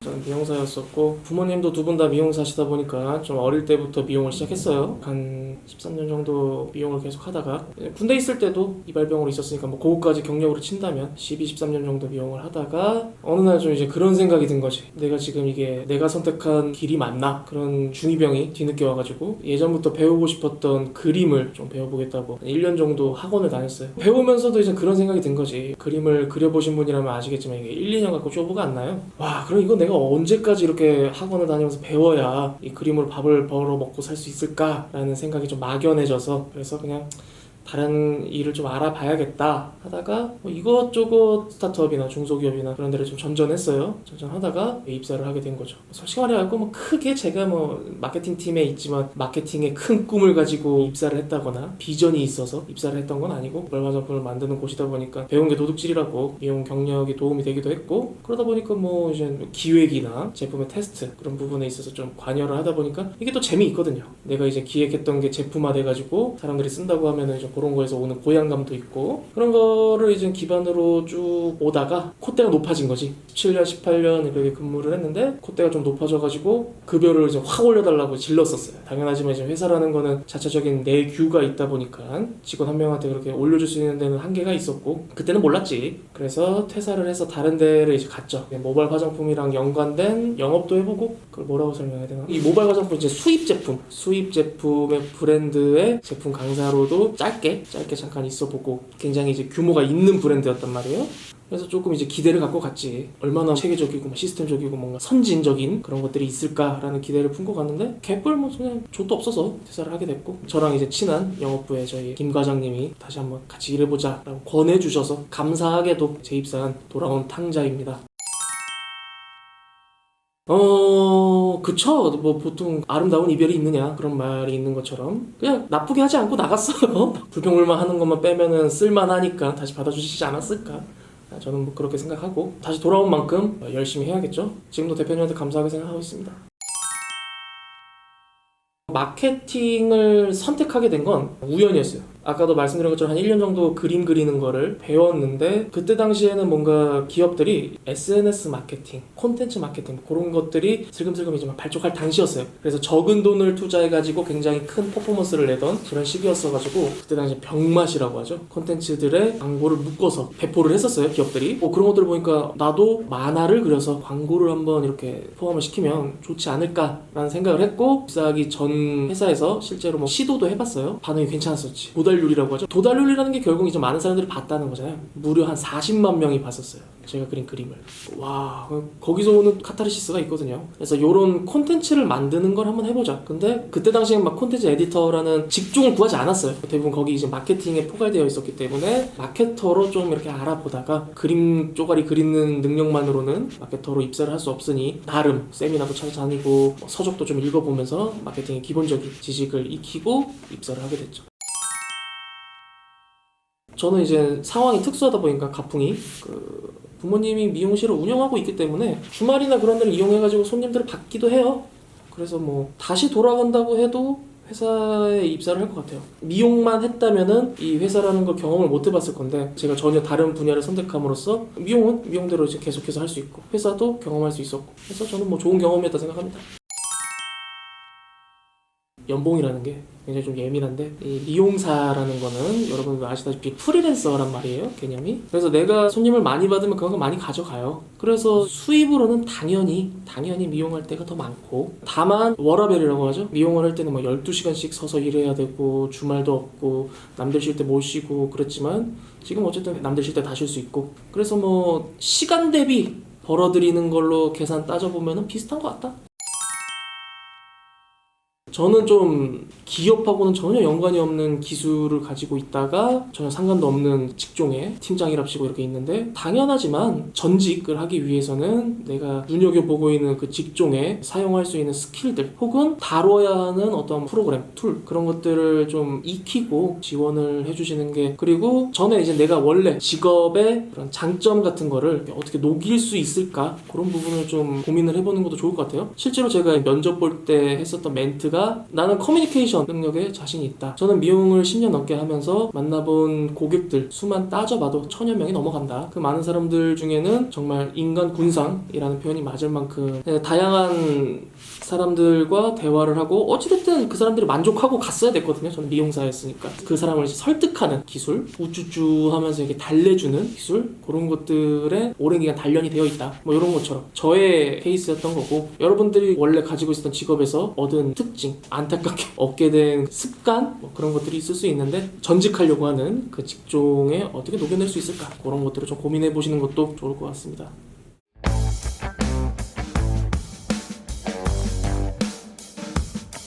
저는 미용사였었고 부모님도 두 분 다 미용사시다 보니까 좀 어릴 때부터 미용을 시작했어요. 한 13년 정도 미용을 계속 하다가 군대 있을 때도 이발병으로 있었으니까 뭐 그거까지 경력으로 친다면 12, 13년 정도 미용을 하다가 어느 날 좀 이제 그런 생각이 든 거지. 내가 지금 이게 내가 선택한 길이 맞나? 그런 중2병이 뒤늦게 와가지고 예전부터 배우고 싶었던 그림을 좀 배워보겠다고 1년 정도 학원을 다녔어요. 배우면서도 이제 그런 생각이 든 거지. 그림을 그려보신 분이라면 아시겠지만 이게 1, 2년 갖고 쇼부가 안 나요. 와, 그럼 이거 내가 언제까지 이렇게 학원을 다니면서 배워야 이 그림으로 밥을 벌어 먹고 살 수 있을까라는 생각이 좀 막연해져서 그래서 그냥 다른 일을 좀 알아봐야겠다 하다가 뭐 이것저것 스타트업이나 중소기업이나 그런 데를 좀 전전했어요. 전전하다가 입사를 하게 된 거죠. 솔직히 말해갖고 뭐 크게 제가 뭐 마케팅 팀에 있지만 마케팅의 큰 꿈을 가지고 입사를 했다거나 비전이 있어서 입사를 했던 건 아니고 이발 화장품을 만드는 곳이다 보니까 배운 게 도둑질이라고 미용 경력이 도움이 되기도 했고 그러다 보니까 뭐 이제 기획이나 제품의 테스트 그런 부분에 있어서 좀 관여를 하다 보니까 이게 또 재미있거든요. 내가 이제 기획했던 게 제품화 돼가지고 사람들이 쓴다고 하면은 이제 그런 거에서 오는 고향감도 있고 그런 거를 이제 기반으로 쭉 오다가 콧대가 높아진 거지. 17년, 18년 이렇게 근무를 했는데 콧대가 좀 높아져가지고 급여를 이제 확 올려달라고 질렀었어요. 당연하지만 이제 회사라는 거는 자체적인 내규가 있다 보니까 직원 한 명한테 그렇게 올려줄 수 있는 데는 한계가 있었고 그때는 몰랐지. 그래서 퇴사를 해서 다른 데를 이제 갔죠. 모바일 화장품이랑 연관된 영업도 해보고 그걸 뭐라고 설명해야 되나? 이 모바일 화장품 이제 수입 제품의 브랜드의 제품 강사로도 짧게 잠깐 있어보고 굉장히 이제 규모가 있는 브랜드였단 말이에요. 그래서 조금 이제 기대를 갖고 갔지. 얼마나 체계적이고 시스템적이고 뭔가 선진적인 그런 것들이 있을까라는 기대를 품고 갔는데 개뿔 뭐 그냥 족도 없어서 퇴사를 하게 됐고 저랑 이제 친한 영업부의 저희 김 과장님이 다시 한번 같이 일해보자 라고 권해주셔서 감사하게도 재입사한 돌아온 탕자입니다. 그쵸. 뭐 보통 아름다운 이별이 있느냐 그런 말이 있는 것처럼 그냥 나쁘게 하지 않고 나갔어요. 불평불만 하는 것만 빼면은 쓸만하니까 다시 받아주시지 않았을까. 저는 뭐 그렇게 생각하고 다시 돌아온 만큼 열심히 해야겠죠. 지금도 대표님한테 감사하게 생각하고 있습니다. 마케팅을 선택하게 된 건 우연이었어요. 아까도 말씀드린 것처럼 한 1년 정도 그림 그리는 거를 배웠는데 그때 당시에는 뭔가 기업들이 SNS 마케팅, 콘텐츠 마케팅 그런 것들이 슬금슬금 이제 막 발족할 당시였어요. 그래서 적은 돈을 투자해가지고 굉장히 큰 퍼포먼스를 내던 그런 시기였어가지고 그때 당시 병맛이라고 하죠. 콘텐츠들의 광고를 묶어서 배포를 했었어요, 기업들이. 그런 것들을 보니까 나도 만화를 그려서 광고를 한번 이렇게 포함을 시키면 좋지 않을까라는 생각을 했고 입사하기 전 회사에서 실제로 뭐 시도도 해봤어요. 반응이 괜찮았었지. 도달률이라고 하죠. 도달률이라는 게 결국 이제 많은 사람들이 봤다는 거잖아요. 무려 한 40만 명이 봤었어요. 제가 그린 그림을. 와, 거기서 오는 카타르시스가 있거든요. 그래서 이런 콘텐츠를 만드는 걸 한번 해보자. 근데 그때 당시엔 막 콘텐츠 에디터라는 직종을 구하지 않았어요. 대부분 거기 이제 마케팅에 포괄되어 있었기 때문에 마케터로 좀 이렇게 알아보다가 그림 쪼가리 그리는 능력만으로는 마케터로 입사를 할 수 없으니 나름 세미나도 찾아다니고 서적도 좀 읽어보면서 마케팅의 기본적인 지식을 익히고 입사를 하게 됐죠. 저는 이제 상황이 특수하다 보니까 가풍이 부모님이 미용실을 운영하고 있기 때문에 주말이나 그런 데를 이용해가지고 손님들을 받기도 해요. 그래서 뭐 다시 돌아간다고 해도 회사에 입사를 할 것 같아요. 미용만 했다면은 이 회사라는 걸 경험을 못 해봤을 건데 제가 전혀 다른 분야를 선택함으로써 미용은 미용대로 이제 계속해서 할 수 있고 회사도 경험할 수 있었고 그래서 저는 뭐 좋은 경험이었다 생각합니다. 연봉이라는 게 굉장히 좀 예민한데 이 미용사라는 거는 여러분 아시다시피 프리랜서란 말이에요, 개념이. 그래서 내가 손님을 많이 받으면 그만큼 많이 가져가요. 그래서 수입으로는 당연히 미용할 때가 더 많고 다만 워라밸이라고 하죠. 미용을 할 때는 뭐 12시간씩 서서 일해야 되고 주말도 없고 남들 쉴 때 못 쉬고 그랬지만 지금 어쨌든 남들 쉴 때 다 쉴 수 있고 그래서 뭐 시간 대비 벌어들이는 걸로 계산 따져보면 비슷한 것 같다. 저는 좀 기업하고는 전혀 연관이 없는 기술을 가지고 있다가 전혀 상관도 없는 직종에 팀장이랍시고 이렇게 있는데 당연하지만 전직을 하기 위해서는 내가 눈여겨보고 있는 그 직종에 사용할 수 있는 스킬들 혹은 다뤄야 하는 어떤 프로그램, 툴 그런 것들을 좀 익히고 지원을 해주시는 게 그리고 전에 이제 내가 원래 직업의 그런 장점 같은 거를 어떻게 녹일 수 있을까 그런 부분을 좀 고민을 해보는 것도 좋을 것 같아요. 실제로 제가 면접 볼 때 했었던 멘트가 하나가 나는 커뮤니케이션 능력에 자신이 있다. 저는 미용을 10년 넘게 하면서 만나본 고객들 수만 따져봐도 1000여 명이 넘어간다. 그 많은 사람들 중에는 정말 인간 군상이라는 표현이 맞을 만큼 다양한 사람들과 대화를 하고 어찌됐든 그 사람들이 만족하고 갔어야 됐거든요. 저는 미용사였으니까. 그 사람을 설득하는 기술, 우쭈쭈 하면서 이렇게 달래주는 기술, 그런 것들에 오랜 기간 단련이 되어 있다. 뭐 이런 것처럼 저의 케이스였던 거고, 여러분들이 원래 가지고 있었던 직업에서 얻은 특징, 안타깝게 얻게 된 습관, 뭐 그런 것들이 있을 수 있는데 전직하려고 하는 그 직종에 어떻게 녹여낼 수 있을까, 그런 것들을 좀 고민해 보시는 것도 좋을 것 같습니다.